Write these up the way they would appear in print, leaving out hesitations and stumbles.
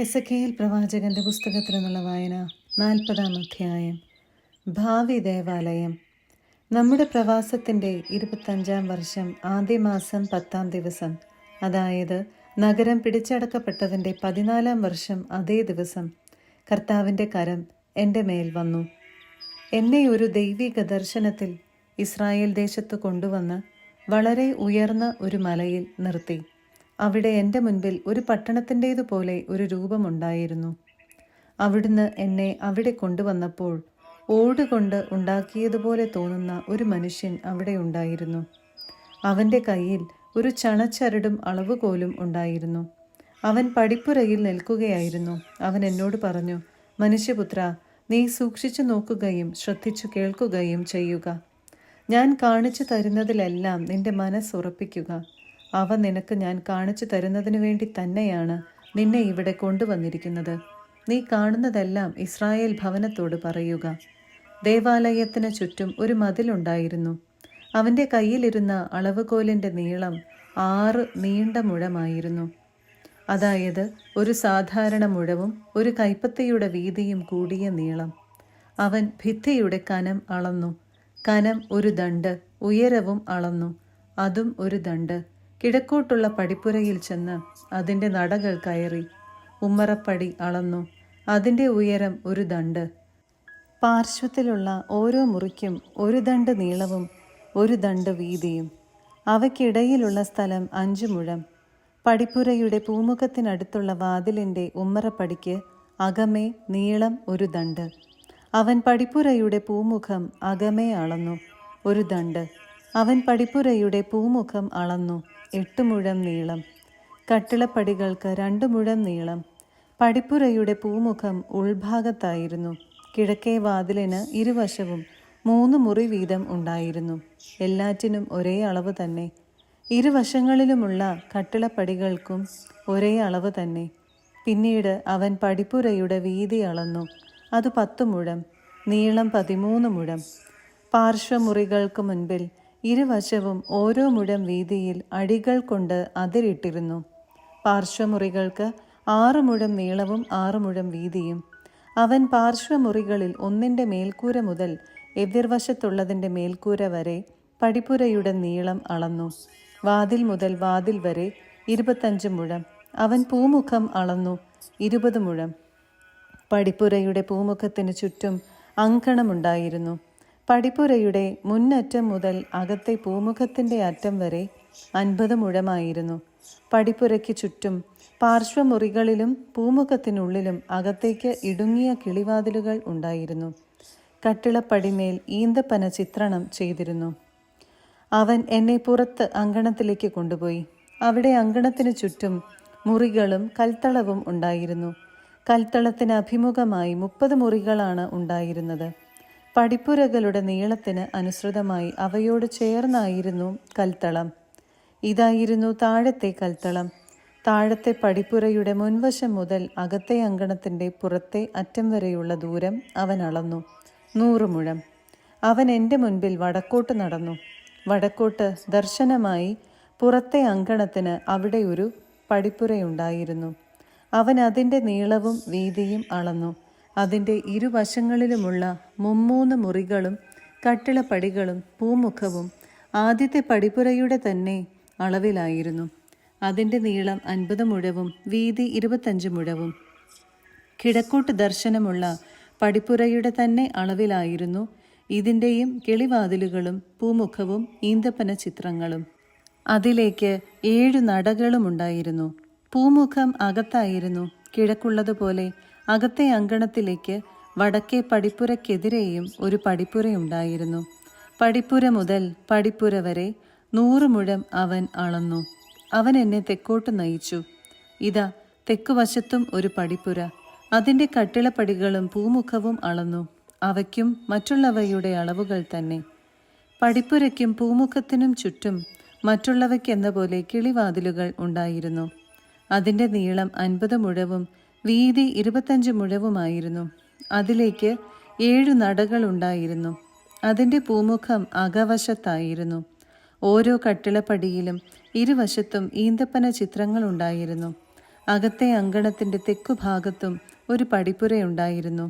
Ezekiel പ്രവാചകന്റെ പുസ്തകത്തിൽ നിന്നുള്ള വായന 40-ാം അധ്യായം. ഭാവി ദേവാലയം. നമ്മുടെ പ്രവാസത്തിൻ്റെ 25-ാം വർഷം ആദ്യ മാസം 10-ാം ദിവസം, അതായത് നഗരം പിടിച്ചടക്കപ്പെട്ടതിൻ്റെ 14-ാം വർഷം അതേ ദിവസം, കർത്താവിൻ്റെ കരം എൻ്റെ മേൽ വന്നു. എന്നെ ഒരു ദൈവിക ദർശനത്തിൽ ഇസ്രായേൽ ദേശത്ത് കൊണ്ടുവന്ന് വളരെ ഉയർന്ന ഒരു മലയിൽ നിർത്തി. അവിടെ എൻ്റെ മുൻപിൽ ഒരു പട്ടണത്തിൻ്റേതുപോലെ ഒരു രൂപമുണ്ടായിരുന്നു. അവിടുന്ന് എന്നെ അവിടെ കൊണ്ടുവന്നപ്പോൾ ഓടുകൊണ്ട് ഉണ്ടാക്കിയതുപോലെ തോന്നുന്ന ഒരു മനുഷ്യൻ അവിടെ ഉണ്ടായിരുന്നു. അവൻ്റെ കയ്യിൽ ഒരു ചണച്ചരടും അളവുകോലും ഉണ്ടായിരുന്നു. അവൻ പടിപ്പുരയിൽ നിൽക്കുകയായിരുന്നു. അവൻ എന്നോട് പറഞ്ഞു, മനുഷ്യപുത്ര, നീ സൂക്ഷിച്ചു നോക്കുകയും ശ്രദ്ധിച്ചു കേൾക്കുകയും ചെയ്യുക. ഞാൻ കാണിച്ചു തരുന്നതിലെല്ലാം നിന്റെ മനസ്സുറപ്പിക്കുക. അവ നിനക്ക് ഞാൻ കാണിച്ചു തരുന്നതിനു വേണ്ടി തന്നെയാണ് നിന്നെ ഇവിടെ കൊണ്ടുവന്നിരിക്കുന്നത്. നീ കാണുന്നതെല്ലാം ഇസ്രായേൽ ഭവനത്തോട് പറയുക. ദേവാലയത്തിന് ചുറ്റും ഒരു മതിലുണ്ടായിരുന്നു. അവൻ്റെ കയ്യിലിരുന്ന അളവുകോലിൻ്റെ നീളം 6 നീണ്ട മുഴമായിരുന്നു. അതായത് ഒരു സാധാരണ മുഴവും ഒരു കൈപ്പത്തിയുടെ വീതിയും കൂടിയ നീളം. അവൻ ഭിത്തിയുടെ കനം അളന്നു. കനം ഒരു ദണ്ഡ്, ഉയരവും അളന്നു, അതും ഒരു ദണ്ഡ്. കിഴക്കോട്ടുള്ള പടിപ്പുരയിൽ ചെന്ന് അതിൻ്റെ നടകൾ കയറി ഉമ്മറപ്പടി അളന്നു. അതിൻ്റെ ഉയരം ഒരു ദണ്ഡ്. പാർശ്വത്തിലുള്ള ഓരോ മുറിക്കും ഒരു ദണ്ഡ് നീളവും ഒരു ദണ്ഡ് വീതിയും. അവയ്ക്കിടയിലുള്ള സ്ഥലം 5 മുഴം. പടിപ്പുരയുടെ പൂമുഖത്തിനടുത്തുള്ള വാതിലിൻ്റെ ഉമ്മറപ്പടിക്ക് അകമേ നീളം ഒരു ദണ്ഡ്. അവൻ പടിപ്പുരയുടെ പൂമുഖം അകമേ അളന്നു, ഒരു ദണ്ഡ്. അവൻ പടിപ്പുരയുടെ പൂമുഖം അളന്നു, 8 മുഴം നീളം. കട്ടിളപ്പടികൾക്ക് 2 മുഴം നീളം. പടിപ്പുരയുടെ പൂമുഖം ഉൾഭാഗത്തായിരുന്നു. കിഴക്കേ വാതിലിന് ഇരുവശവും 3 മുറി വീതം ഉണ്ടായിരുന്നു. എല്ലാറ്റിനും ഒരേ അളവ് തന്നെ. ഇരുവശങ്ങളിലുമുള്ള കട്ടിളപ്പടികൾക്കും ഒരേ അളവ് തന്നെ. പിന്നീട് അവൻ പടിപ്പുരയുടെ വീതി അളന്നു. അത് 10 മുഴം, നീളം 13 മുഴം. പാർശ്വമുറികൾക്ക് മുൻപിൽ ഇരുവശവും ഓരോ മുഴം വീതിയിൽ അടികൾ കൊണ്ട് അതിരിട്ടിരുന്നു. പാർശ്വമുറികൾക്ക് 6 മുഴം നീളവും 6 മുഴം വീതിയും. അവൻ പാർശ്വമുറികളിൽ ഒന്നിൻ്റെ മേൽക്കൂര മുതൽ എതിർവശത്തുള്ളതിൻ്റെ മേൽക്കൂര വരെ പടിപ്പുരയുടെ നീളം അളന്നു. വാതിൽ മുതൽ വാതിൽ വരെ 25 മുഴം. അവൻ പൂമുഖം അളന്നു, 20 മുഴം. പടിപ്പുരയുടെ പൂമുഖത്തിന് ചുറ്റും അങ്കണമുണ്ടായിരുന്നു. പടിപ്പുരയുടെ മുന്നറ്റം മുതൽ അകത്തെ പൂമുഖത്തിൻ്റെ അറ്റം വരെ 50 മുഴമായിരുന്നു. പടിപ്പുരയ്ക്ക് ചുറ്റും പാർശ്വമുറികളിലും പൂമുഖത്തിനുള്ളിലും അകത്തേക്ക് ഇടുങ്ങിയ കിളിവാതിലുകൾ ഉണ്ടായിരുന്നു. കട്ടിളപ്പടിമേൽ ഈന്തപ്പന ചിത്രണം ചെയ്തിരുന്നു. അവൻ എന്നെ പുറത്ത് അങ്കണത്തിലേക്ക് കൊണ്ടുപോയി. അവിടെ അങ്കണത്തിന് ചുറ്റും മുറികളും കൽത്തളവും ഉണ്ടായിരുന്നു. കൽത്തളത്തിന് അഭിമുഖമായി 30 മുറികളാണ് ഉണ്ടായിരുന്നത്. പടിപ്പുരകളുടെ നീളത്തിന് അനുസൃതമായി അവയോട് ചേർന്നായിരുന്നു കൽത്തളം. ഇതായിരുന്നു താഴത്തെ കൽത്തളം. താഴത്തെ പടിപ്പുരയുടെ മുൻവശം മുതൽ അകത്തെ അങ്കണത്തിൻ്റെ പുറത്തെ അറ്റം വരെയുള്ള ദൂരം അവൻ അളന്നു, 100 മുഴം. അവൻ എൻ്റെ മുൻപിൽ വടക്കോട്ട് നടന്നു. വടക്കോട്ട് ദർശനമായി പുറത്തെ അങ്കണത്തിന് അവിടെ ഒരു പടിപ്പുരയുണ്ടായിരുന്നു. അവൻ അതിൻ്റെ നീളവും വീതിയും അളന്നു. അതിൻ്റെ ഇരുവശങ്ങളിലുമുള്ള 3 മുറികളും കട്ടിളപ്പടികളും പൂമുഖവും ആദ്യത്തെ പടിപ്പുരയുടെ തന്നെ അളവിലായിരുന്നു. അതിൻ്റെ നീളം 50 മുഴവും വീതി 25 മുഴവും. കിഴക്കോട്ട് ദർശനമുള്ള പടിപ്പുരയുടെ തന്നെ അളവിലായിരുന്നു ഇതിൻ്റെയും കിളിവാതിലുകളും പൂമുഖവും ഈന്തപ്പന ചിത്രങ്ങളും. അതിലേക്ക് 7 നടകളുമുണ്ടായിരുന്നു. പൂമുഖം അകത്തായിരുന്നു. കിഴക്കുള്ളതുപോലെ അകത്തെ അങ്കണത്തിലേക്ക് വടക്കേ പടിപ്പുരയ്ക്കെതിരെയും ഒരു പടിപ്പുരയുണ്ടായിരുന്നു. പടിപ്പുര മുതൽ പടിപ്പുര വരെ 100 മുഴം അവൻ അളന്നു. അവൻ എന്നെ തെക്കോട്ട് നയിച്ചു. ഇതാ, തെക്കുവശത്തും ഒരു പടിപ്പുര. അതിൻ്റെ കട്ടിളപ്പടികളും പൂമുഖവും അളന്നു. അവയ്ക്കും മറ്റുള്ളവയുടെ അളവുകൾ തന്നെ. പടിപ്പുരയ്ക്കും പൂമുഖത്തിനും ചുറ്റും മറ്റുള്ളവയ്ക്കെന്ന പോലെ കിളിവാതിലുകൾ ഉണ്ടായിരുന്നു. അതിൻ്റെ നീളം 50 മുഴവും വീതി 25 മുഴവുമായിരുന്നു. അതിലേക്ക് 7 നടകളുണ്ടായിരുന്നു. അതിൻ്റെ പൂമുഖം അകവശത്തായിരുന്നു. ഓരോ കട്ടിളപ്പടിയിലും ഇരുവശത്തും ഈന്തപ്പന ചിത്രങ്ങളുണ്ടായിരുന്നു. അകത്തെ അങ്കണത്തിൻ്റെ തെക്കുഭാഗത്തും ഒരു പടിപ്പുരയുണ്ടായിരുന്നു.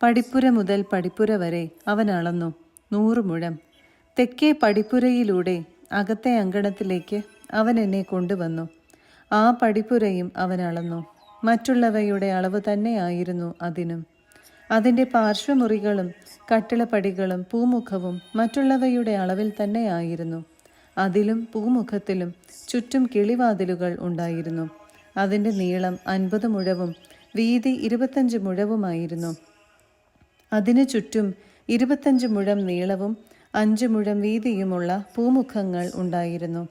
പടിപ്പുര മുതൽ പടിപ്പുര വരെ അവൻ അളന്നു 100 മുഴം. തെക്കേ പടിപ്പുരയിലൂടെ അകത്തെ അങ്കണത്തിലേക്ക് അവൻ എന്നെ കൊണ്ടുവന്നു. ആ പടിപ്പുരയും അവൻ അളന്നു. മറ്റുള്ളവയുടെ അളവ് തന്നെയായിരുന്നു അതിനും. അതിൻ്റെ പാർശ്വമുറികളും കട്ടിളപ്പടികളും പൂമുഖവും മറ്റുള്ളവയുടെ അളവിൽ തന്നെയായിരുന്നു. അതിലും പൂമുഖത്തിലും ചുറ്റും കിളിവാതിലുകൾ ഉണ്ടായിരുന്നു. അതിൻ്റെ നീളം 50 മുഴവും വീതി 25 മുഴവുമായിരുന്നു. അതിനു ചുറ്റും 25 മുഴം നീളവും 5 മുഴം വീതിയുമുള്ള പൂമുഖങ്ങൾ ഉണ്ടായിരുന്നു.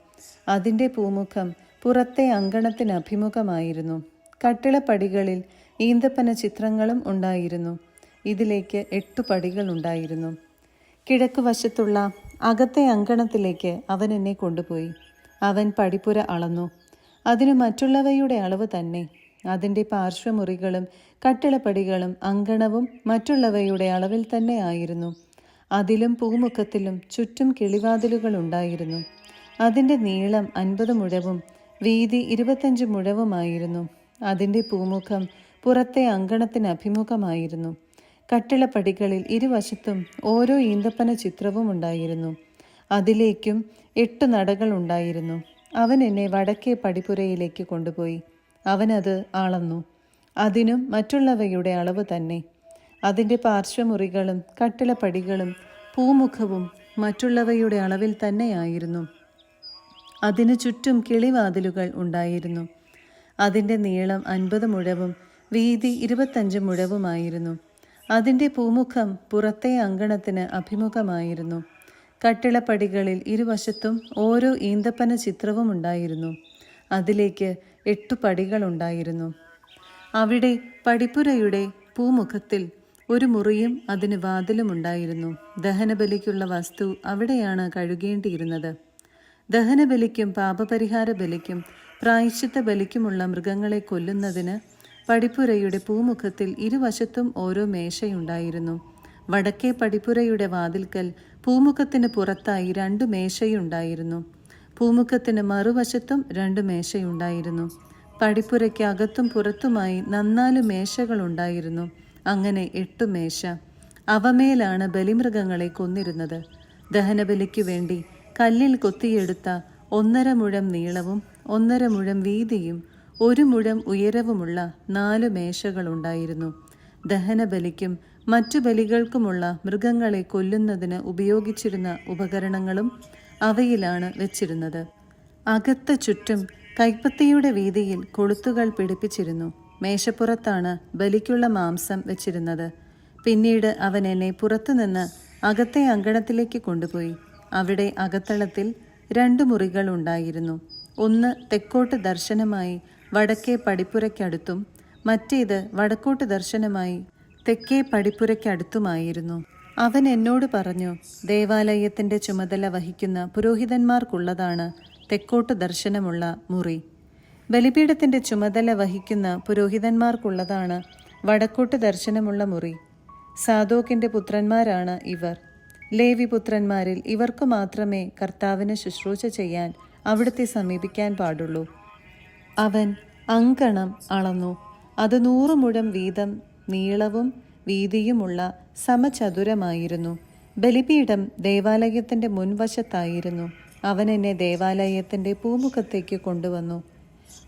അതിൻ്റെ പൂമുഖം പുറത്തെ അങ്കണത്തിന് അഭിമുഖമായിരുന്നു. കട്ടിളപ്പടികളിൽ ഈന്തപ്പന ചിത്രങ്ങളും ഉണ്ടായിരുന്നു. ഇതിലേക്ക് 8 പടികൾ ഉണ്ടായിരുന്നു. കിഴക്ക് വശത്തുള്ള അകത്തെ അങ്കണത്തിലേക്ക് അവൻ എന്നെ കൊണ്ടുപോയി. അവൻ പടിപ്പുര അളന്നു. അതിനു മറ്റുള്ളവയുടെ അളവ് തന്നെ. അതിൻ്റെ പാർശ്വമുറികളും കട്ടിളപ്പടികളും അങ്കണവും മറ്റുള്ളവയുടെ അളവിൽ തന്നെ ആയിരുന്നു. അതിലും പൂമുഖത്തിലും ചുറ്റും കിളിവാതിലുകൾ ഉണ്ടായിരുന്നു. അതിൻ്റെ നീളം 50 മുഴവും വീതി 25 മുഴവുമായിരുന്നു. അതിൻ്റെ പൂമുഖം പുറത്തെ അങ്കണത്തിന് അഭിമുഖമായിരുന്നു. കട്ടിളപ്പടികളിൽ ഇരുവശത്തും ഓരോ ഈന്തപ്പന ചിത്രവും ഉണ്ടായിരുന്നു. അതിലേക്കും 8 നടകൾ ഉണ്ടായിരുന്നു. അവൻ എന്നെ വടക്കേ പടിപ്പുരയിലേക്ക് കൊണ്ടുപോയി. അവനത് അളന്നു. അതിനും മറ്റുള്ളവയുടെ അളവ് തന്നെ. അതിൻ്റെ പാർശ്വമുറികളും കട്ടിളപ്പടികളും പൂമുഖവും മറ്റുള്ളവയുടെ അളവിൽ തന്നെയായിരുന്നു. അതിനു ചുറ്റും കിളിവാതിലുകൾ ഉണ്ടായിരുന്നു. അതിൻ്റെ നീളം 50 മുഴവും വീതി 25 മുഴവുമായിരുന്നു. അതിൻ്റെ പൂമുഖം പുറത്തെ അങ്കണത്തിന് അഭിമുഖമായിരുന്നു. കട്ടിളപ്പടികളിൽ ഇരുവശത്തും ഓരോ ഈന്തപ്പന ചിത്രവും ഉണ്ടായിരുന്നു. അതിലേക്ക് 8 പടികളുണ്ടായിരുന്നു. അവിടെ പടിപ്പുരയുടെ പൂമുഖത്തിൽ ഒരു മുറിയും അതിന് വാതിലുമുണ്ടായിരുന്നു. ദഹനബലിക്കുള്ള വസ്തു അവിടെയാണ് കഴുകേണ്ടിയിരുന്നത്. ദഹനബലിക്കും പാപപരിഹാര ബലിക്കും പ്രായശ്ചിത്ത ബലിക്കുമുള്ള മൃഗങ്ങളെ കൊല്ലുന്നതിന് പടിപ്പുരയുടെ പൂമുഖത്തിൽ ഇരുവശത്തും ഓരോ മേശയുണ്ടായിരുന്നു. വടക്കേ പടിപ്പുരയുടെ വാതിൽക്കൽ പൂമുഖത്തിന് പുറത്തായി 2 മേശയുണ്ടായിരുന്നു. പൂമുഖത്തിന് മറുവശത്തും 2 മേശയുണ്ടായിരുന്നു. പടിപ്പുരയ്ക്ക് അകത്തും പുറത്തുമായി 4 മേശകളുണ്ടായിരുന്നു. അങ്ങനെ 8 മേശ. അവമേലാണ് ബലിമൃഗങ്ങളെ കൊന്നിരുന്നത്. ദഹനബലിക്കു വേണ്ടി കല്ലിൽ കൊത്തിയെടുത്ത 1.5 മുഴം നീളവും 1.5 മുഴം വീതിയും 1 മുഴം ഉയരവുമുള്ള 4 മേശകളുണ്ടായിരുന്നു. ദഹനബലിക്കും മറ്റു ബലികൾക്കുമുള്ള മൃഗങ്ങളെ കൊല്ലുന്നതിന് ഉപയോഗിച്ചിരുന്ന ഉപകരണങ്ങളും അവയിലാണ് വെച്ചിരുന്നത്. അകത്ത് ചുറ്റും കൈപ്പത്തിയുടെ വീതിയിൽ കൊളുത്തുകൾ പിടിപ്പിച്ചിരുന്നു. മേശപ്പുറത്താണ് ബലിക്കുള്ള മാംസം വെച്ചിരുന്നത്. പിന്നീട് അവൻ എന്നെ പുറത്തുനിന്ന് അകത്തെ അങ്കണത്തിലേക്ക് കൊണ്ടുപോയി. അവിടെ അകത്തളത്തിൽ 2 മുറികൾ ഉണ്ടായിരുന്നു. ഒന്ന് തെക്കോട്ട് ദർശനമായി വടക്കേ പടിപ്പുരയ്ക്കടുത്തും മറ്റേത് വടക്കോട്ട് ദർശനമായി തെക്കേ പടിപ്പുരയ്ക്കടുത്തുമായിരുന്നു. അവൻ എന്നോട് പറഞ്ഞു, ദേവാലയത്തിൻ്റെ ചുമതല വഹിക്കുന്ന പുരോഹിതന്മാർക്കുള്ളതാണ് തെക്കോട്ട് ദർശനമുള്ള മുറി. ബലിപീഠത്തിൻ്റെ ചുമതല വഹിക്കുന്ന പുരോഹിതന്മാർക്കുള്ളതാണ് വടക്കോട്ട് ദർശനമുള്ള മുറി. സാദോക്കിൻ്റെ പുത്രന്മാരാണ് ഇവർ. ലേവി പുത്രന്മാരിൽ ഇവർക്ക് മാത്രമേ കർത്താവിന് ശുശ്രൂഷ ചെയ്യാൻ അവിടുത്തെ സമീപിക്കാൻ പാടുള്ളൂ. അവൻ അങ്കണം അളന്നു. അത് 100 മുഴം വീതം നീളവും വീതിയുമുള്ള സമചതുരമായിരുന്നു. ബലിപീഠം ദേവാലയത്തിൻ്റെ മുൻവശത്തായിരുന്നു. അവൻ എന്നെ ദേവാലയത്തിൻ്റെ പൂമുഖത്തേക്ക് കൊണ്ടുവന്നു.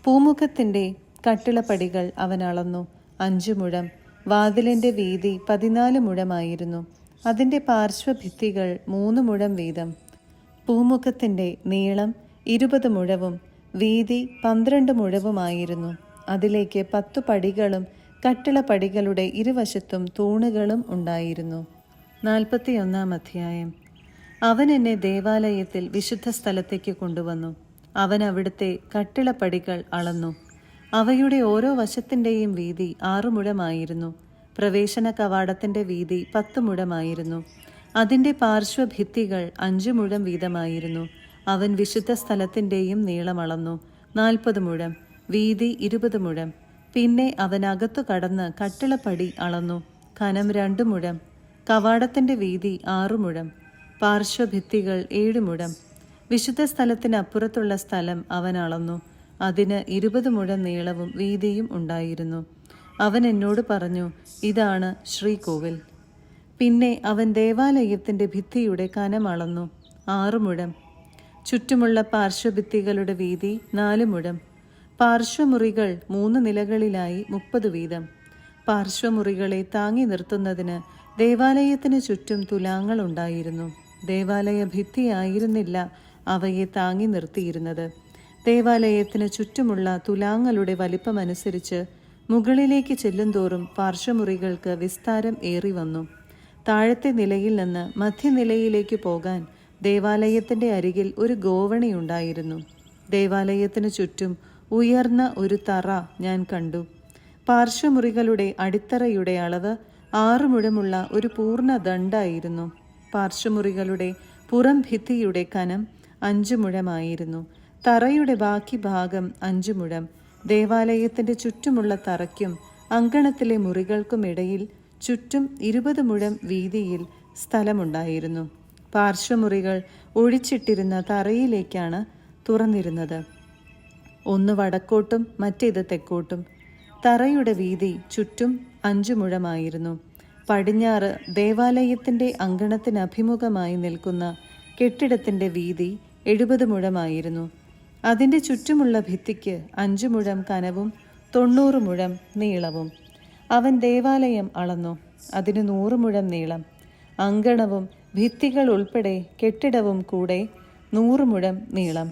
പൂമുഖത്തിൻ്റെ കട്ടിളപ്പടികൾ അവൻ അളന്നു. 5 മുഴം. വാതിലിൻ്റെ വീതി 14 മുഴമായിരുന്നു. അതിൻ്റെ പാർശ്വഭിത്തികൾ 3 മുഴം വീതം. പൂമുഖത്തിൻ്റെ നീളം 20 മുഴവും വീതി 12 മുഴവുമായിരുന്നു. അതിലേക്ക് 10 പടികളും കട്ടിളപ്പടികളുടെ ഇരുവശത്തും തൂണുകളും ഉണ്ടായിരുന്നു. 41-ാം അധ്യായം. അവൻ എന്നെ ദേവാലയത്തിൽ വിശുദ്ധ സ്ഥലത്തേക്ക് കൊണ്ടുവന്നു. അവൻ അവിടുത്തെ കട്ടിളപ്പടികൾ അളന്നു. അവയുടെ ഓരോ വശത്തിൻ്റെയും വീതി 6 മുഴമായിരുന്നു. പ്രവേശന കവാടത്തിൻ്റെ വീതി 10 മുഴമായിരുന്നു. അതിൻ്റെ പാർശ്വഭിത്തികൾ 5 മുഴം വീതമായിരുന്നു. അവൻ വിശുദ്ധ സ്ഥലത്തിൻ്റെയും നീളം അളന്നു. 40 മുഴം. വീതി 20 മുഴം. പിന്നെ അവൻ അകത്തു കടന്ന് കട്ടിളപ്പടി അളന്നു. ഘനം 2 മുഴം. കവാടത്തിൻ്റെ വീതി 6 മുഴം. പാർശ്വഭിത്തികൾ 7 മുഴം. വിശുദ്ധ സ്ഥലത്തിനപ്പുറത്തുള്ള സ്ഥലം അവൻ അളന്നു. അതിന് 20 മുഴം നീളവും വീതിയും ഉണ്ടായിരുന്നു. അവൻ എന്നോട് പറഞ്ഞു, ഇതാണ് ശ്രീകോവിൽ. പിന്നെ അവൻ ദേവാലയത്തിൻ്റെ ഭിത്തിയുടെ കനം അളന്നു, 6 മുഴം. ചുറ്റുമുള്ള പാർശ്വഭിത്തികളുടെ വീതി 4 മുഴം. പാർശ്വമുറികൾ 3 നിലകളിലായി 30 വീതം. പാർശ്വമുറികളെ താങ്ങി നിർത്തുന്നതിന് ദേവാലയത്തിന് ചുറ്റും തുലാങ്ങൾ ഉണ്ടായിരുന്നു. ദേവാലയ ഭിത്തിയായിരുന്നില്ല അവയെ താങ്ങി നിർത്തിയിരുന്നത്. ദേവാലയത്തിന് ചുറ്റുമുള്ള തുലാങ്ങളുടെ വലിപ്പമനുസരിച്ച് മുകളിലേക്ക് ചെല്ലുന്തോറും പാർശ്വമുറികൾക്ക് വിസ്താരം ഏറി വന്നു. താഴത്തെ നിലയിൽ നിന്ന് മധ്യനിലയിലേക്ക് പോകാൻ ദേവാലയത്തിൻ്റെ അരികിൽ ഒരു ഗോവണിയുണ്ടായിരുന്നു. ദേവാലയത്തിന് ചുറ്റും ഉയർന്ന ഒരു തറ ഞാൻ കണ്ടു. പാർശ്വമുറികളുടെ അടിത്തറയുടെ അളവ് 6 മുഴമുള്ള ഒരു പൂർണ്ണ ദണ്ഡായിരുന്നു. പാർശ്വമുറികളുടെ പുറം ഭിത്തിയുടെ കനം 5 മുഴമായിരുന്നു. തറയുടെ ബാക്കി ഭാഗം 5 മുഴം. ദേവാലയത്തിൻ്റെ ചുറ്റുമുള്ള തറയ്ക്കും അങ്കണത്തിലെ മുറികൾക്കുമിടയിൽ ചുറ്റും 20 മുഴം വീതിയിൽ സ്ഥലമുണ്ടായിരുന്നു. പാർശ്വമുറികൾ ഒഴിച്ചിട്ടിരുന്ന തറയിലേക്കാണ് തുറന്നിരുന്നത്. ഒന്ന് വടക്കോട്ടും മറ്റേത് തെക്കോട്ടും. തറയുടെ വീതി ചുറ്റും 5 മുഴമായിരുന്നു. പടിഞ്ഞാറ് ദേവാലയത്തിൻ്റെ അങ്കണത്തിനഭിമുഖമായി നിൽക്കുന്ന കെട്ടിടത്തിൻ്റെ വീതി 70 മുഴമായിരുന്നു. അതിൻ്റെ ചുറ്റുമുള്ള ഭിത്തിക്ക് 5 മുഴം കനവും 90 മുഴം നീളവും. അവൻ ദേവാലയം അളന്നു. അതിന് 100 മുഴം നീളം. അങ്കണവും ഭിത്തികൾ ഉൾപ്പെടെ കെട്ടിടവും കൂടെ 100 മുഴം നീളം.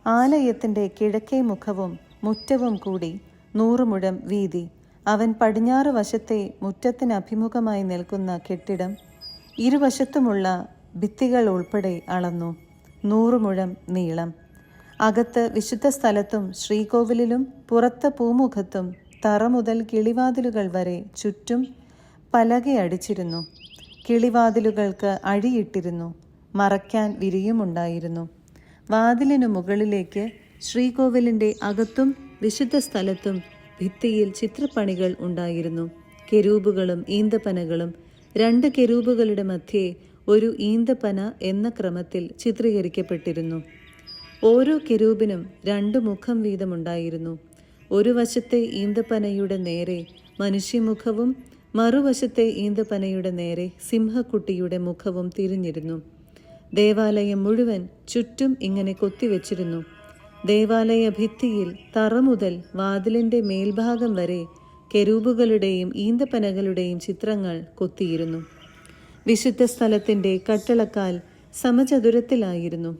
ആലയത്തിൻ്റെ കിഴക്കേ മുഖവും മുറ്റവും കൂടി 100 മുഴം വീതി. അവൻ പടിഞ്ഞാറ് വശത്തെ മുറ്റത്തിനഭിമുഖമായി നിൽക്കുന്ന കെട്ടിടം ഇരുവശത്തുമുള്ള ഭിത്തികൾ ഉൾപ്പെടെ അളന്നു. 100 മുഴം നീളം. അകത്ത് വിശുദ്ധ സ്ഥലത്തും ശ്രീകോവിലിലും പുറത്ത് പൂമുഖത്തും തറ മുതൽ കിളിവാതിലുകൾ വരെ ചുറ്റും പലകയടിച്ചിരുന്നു. കിളിവാതിലുകൾക്ക് അഴിയിട്ടിരുന്നു. മറയ്ക്കാൻ വിരിയുമുണ്ടായിരുന്നു. വാതിലിനു മുകളിലേക്ക് ശ്രീകോവിലിൻ്റെ അകത്തും വിശുദ്ധ സ്ഥലത്തും ഭിത്തിയിൽ ചിത്രപ്പണികൾ ഉണ്ടായിരുന്നു. കെരൂബുകളും ഈന്തപ്പനകളും. 2 കെരൂബുകളുടെ മധ്യേ ഒരു ഈന്തപ്പന എന്ന ക്രമത്തിൽ ചിത്രീകരിക്കപ്പെട്ടിരുന്നു. ഓരോ കെരൂബിനും 2 മുഖം വീതമുണ്ടായിരുന്നു. ഒരു വശത്തെ ഈന്തപ്പനയുടെ നേരെ മനുഷ്യമുഖവും മറുവശത്തെ ഈന്തപ്പനയുടെ നേരെ സിംഹക്കുട്ടിയുടെ മുഖവും തിരിഞ്ഞിരുന്നു. ദേവാലയം മുഴുവൻ ചുറ്റും ഇങ്ങനെ കൊത്തിവെച്ചിരുന്നു. ദേവാലയ ഭിത്തിയിൽ തറ മുതൽ വാതിലിൻ്റെ മേൽഭാഗം വരെ കെരൂബുകളുടെയും ഈന്തപ്പനകളുടെയും ചിത്രങ്ങൾ കൊത്തിയിരുന്നു. വിശുദ്ധ സ്ഥലത്തിൻ്റെ കട്ടളക്കാൽ സമചതുരത്തിലായിരുന്നു.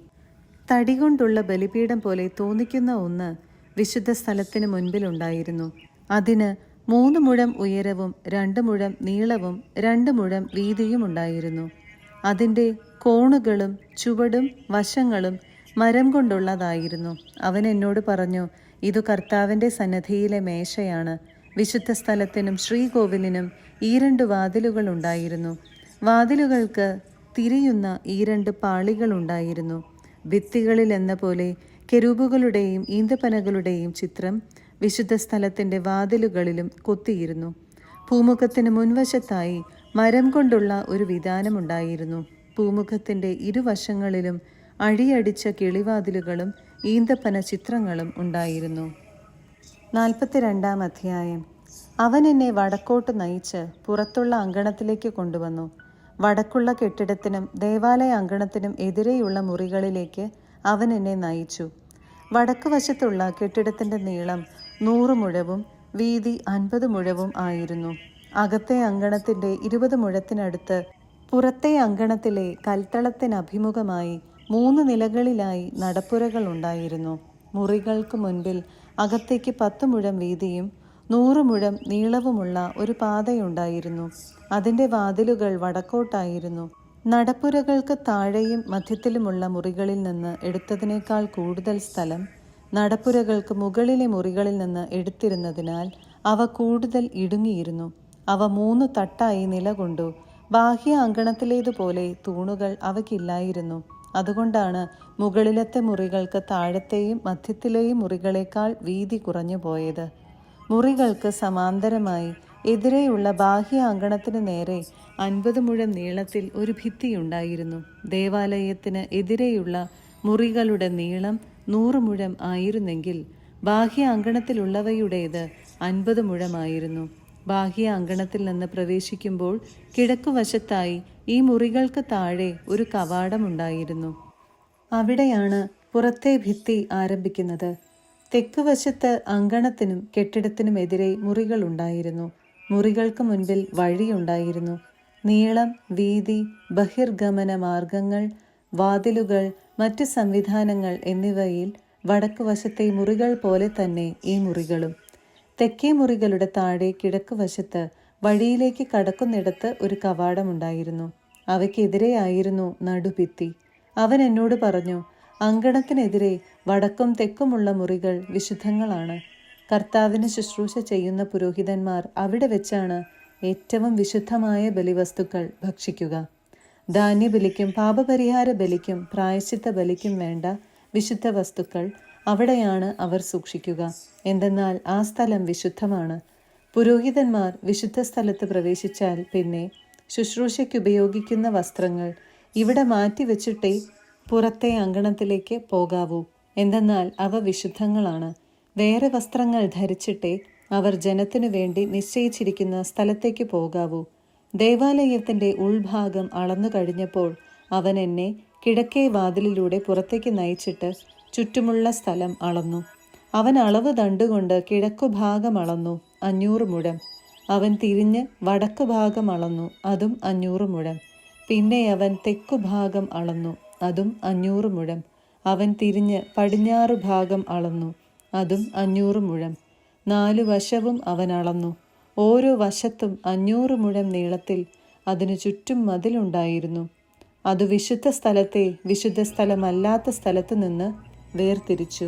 തടികൊണ്ടുള്ള ബലിപീഠം പോലെ തോന്നിക്കുന്ന ഒന്ന് വിശുദ്ധ സ്ഥലത്തിന് മുൻപിലുണ്ടായിരുന്നു. അതിന് 3 മുഴം ഉയരവും 2 മുഴം നീളവും 2 മുഴം വീതിയും ഉണ്ടായിരുന്നു. അതിൻ്റെ കോണുകളും ചുവടും വശങ്ങളും മരം കൊണ്ടുള്ളതായിരുന്നു. അവൻ എന്നോട് പറഞ്ഞു, ഇതു കർത്താവിൻ്റെ സന്നിധിയിലെ മേശയാണ്. വിശുദ്ധ സ്ഥലത്തിനും ശ്രീകോവിലിനും ഈ 2 വാതിലുകൾ ഉണ്ടായിരുന്നു. വാതിലുകൾക്ക് തിരിയുന്ന ഈ 2 പാളികളുണ്ടായിരുന്നു. ഭിത്തികളിൽ എന്ന പോലെ കെരൂബുകളുടെയും ഈന്തപ്പനകളുടെയും ചിത്രം വിശുദ്ധ സ്ഥലത്തിൻ്റെ വാതിലുകളിലും കൊത്തിയിരുന്നു. പൂമുഖത്തിന് മുൻവശത്തായി മരം കൊണ്ടുള്ള ഒരു വിതാനമുണ്ടായിരുന്നു. പൂമുഖത്തിൻ്റെ ഇരുവശങ്ങളിലും അഴിയടിച്ച കിളിവാതിലുകളും ഈന്തപ്പന ചിത്രങ്ങളും ഉണ്ടായിരുന്നു. 42-ാം അധ്യായം. അവൻ എന്നെ വടക്കോട്ട് നയിച്ച് പുറത്തുള്ള അങ്കണത്തിലേക്ക് കൊണ്ടുവന്നു. വടക്കുള്ള കെട്ടിടത്തിനും ദേവാലയ അങ്കണത്തിനും എതിരെയുള്ള മുറികളിലേക്ക് അവൻ എന്നെ നയിച്ചു. വടക്ക് വശത്തുള്ള കെട്ടിടത്തിൻ്റെ നീളം 100 മുഴവും വീതി 50 മുഴവും ആയിരുന്നു. അകത്തെ അങ്കണത്തിൻ്റെ 20 മുഴത്തിനടുത്ത് പുറത്തെ അങ്കണത്തിലെ കൽത്തളത്തിനഭിമുഖമായി 3 നിലകളിലായി നടപ്പുരകൾ ഉണ്ടായിരുന്നു. മുറികൾക്ക് മുൻപിൽ അകത്തേക്ക് 10 മുഴം വീതിയും 100 മുഴം നീളവുമുള്ള ഒരു പാതയുണ്ടായിരുന്നു. അതിൻ്റെ വാതിലുകൾ വടക്കോട്ടായിരുന്നു. നടപ്പുരകൾക്ക് താഴെയും മധ്യത്തിലുമുള്ള മുറികളിൽ നിന്ന് എടുത്തതിനേക്കാൾ കൂടുതൽ സ്ഥലം നടപ്പുരകൾക്ക് മുകളിലെ മുറികളിൽ നിന്ന് എടുത്തിരുന്നതിനാൽ അവ കൂടുതൽ ഇടുങ്ങിയിരുന്നു. അവ 3 തട്ടായി നിലകൊണ്ടു. ബാഹ്യ അങ്കണത്തിലേതുപോലെ തൂണുകൾ അവയ്ക്കില്ലായിരുന്നു. അതുകൊണ്ടാണ് മുകളിലത്തെ മുറികൾക്ക് താഴത്തെയും മധ്യത്തിലെയും മുറികളേക്കാൾ വീതി കുറഞ്ഞു പോയത്. മുറികൾക്ക് സമാന്തരമായി എതിരെയുള്ള ബാഹ്യ അങ്കണത്തിന് നേരെ 50 മുഴം നീളത്തിൽ ഒരു ഭിത്തിയുണ്ടായിരുന്നു. ദേവാലയത്തിന് എതിരെയുള്ള മുറികളുടെ നീളം 100 മുഴം ആയിരുന്നെങ്കിൽ ബാഹ്യ അങ്കണത്തിലുള്ളവയുടേത് 50 മുഴമായിരുന്നു. ബാഹ്യ അങ്കണത്തിൽ നിന്ന് പ്രവേശിക്കുമ്പോൾ കിഴക്കുവശത്തായി ഈ മുറികൾക്ക് താഴെ ഒരു കവാടമുണ്ടായിരുന്നു. അവിടെയാണ് പുറത്തെ ഭിത്തി ആരംഭിക്കുന്നത്. തെക്കുവശത്ത് അങ്കണത്തിനും കെട്ടിടത്തിനുമെതിരെ മുറികളുണ്ടായിരുന്നു. മുറികൾക്ക് മുൻപിൽ വഴിയുണ്ടായിരുന്നു. നീളം, വീതി, ബഹിർഗമന മാർഗങ്ങൾ, വാതിലുകൾ, മറ്റ് സംവിധാനങ്ങൾ എന്നിവയിൽ വടക്കുവശത്തെ മുറികൾ പോലെ തന്നെ ഈ മുറികളും. തെക്കേ മുറികളുടെ താഴെ കിഴക്കുവശത്ത് വഴിയിലേക്ക് കടക്കുന്നിടത്ത് ഒരു കവാടമുണ്ടായിരുന്നു. അവയ്ക്കെതിരെയായിരുന്നു നടുഭിത്തി. അവൻ എന്നോട് പറഞ്ഞു, അങ്കണത്തിനെതിരെ വടക്കും തെക്കുമുള്ള മുറികൾ വിശുദ്ധങ്ങളാണ്. കർത്താവിന് ശുശ്രൂഷ ചെയ്യുന്ന പുരോഹിതന്മാർ അവിടെ വെച്ചാണ് ഏറ്റവും വിശുദ്ധമായ ബലിവസ്തുക്കൾ ഭക്ഷിക്കുക. ധാന്യബലിക്കും പാപപരിഹാര ബലിക്കും പ്രായശ്ചിത്ത ബലിക്കും വേണ്ട വിശുദ്ധ വസ്തുക്കൾ അവിടെയാണ് അവർ സൂക്ഷിക്കുക. എന്തെന്നാൽ ആ സ്ഥലം വിശുദ്ധമാണ്. പുരോഹിതന്മാർ വിശുദ്ധ സ്ഥലത്ത് പ്രവേശിച്ചാൽ പിന്നെ ശുശ്രൂഷയ്ക്കുപയോഗിക്കുന്ന വസ്ത്രങ്ങൾ ഇവിടെ മാറ്റിവെച്ചിട്ടേ പുറത്തെ അങ്കണത്തിലേക്ക് പോകാവൂ. എന്തെന്നാൽ അവ വിശുദ്ധങ്ങളാണ്. വേറെ വസ്ത്രങ്ങൾ ധരിച്ചിട്ടേ അവർ ജനത്തിനു വേണ്ടി നിശ്ചയിച്ചിരിക്കുന്ന സ്ഥലത്തേക്ക് പോകാവൂ. ദേവാലയത്തിൻ്റെ ഉൾഭാഗം അളന്നു കഴിഞ്ഞപ്പോൾ അവൻ എന്നെ കിഴക്കേ വാതിലിലൂടെ പുറത്തേക്ക് നയിച്ചിട്ട് ചുറ്റുമുള്ള സ്ഥലം അളന്നു. അവൻ അളവ് ദണ്ടുകൊണ്ട് കിഴക്കുഭാഗം അളന്നു, 500 മുഴം. അവൻ തിരിഞ്ഞ് വടക്കുഭാഗം അളന്നു, അതും 500 മുഴം. പിന്നെ അവൻ തെക്കുഭാഗം അളന്നു, അതും 500 മുഴം. അവൻ തിരിഞ്ഞ് പടിഞ്ഞാറ് ഭാഗം അളന്നു, അതും 500 മുഴം. 4 വശവും അവൻ അളന്നു. ഓരോ വശത്തും 500 മുഴം നീളത്തിൽ അതിനു ചുറ്റും മതിലുണ്ടായിരുന്നു. അത് വിശുദ്ധ സ്ഥലത്തെ വിശുദ്ധ സ്ഥലമല്ലാത്ത സ്ഥലത്തു നിന്ന് വേർതിരിച്ചു.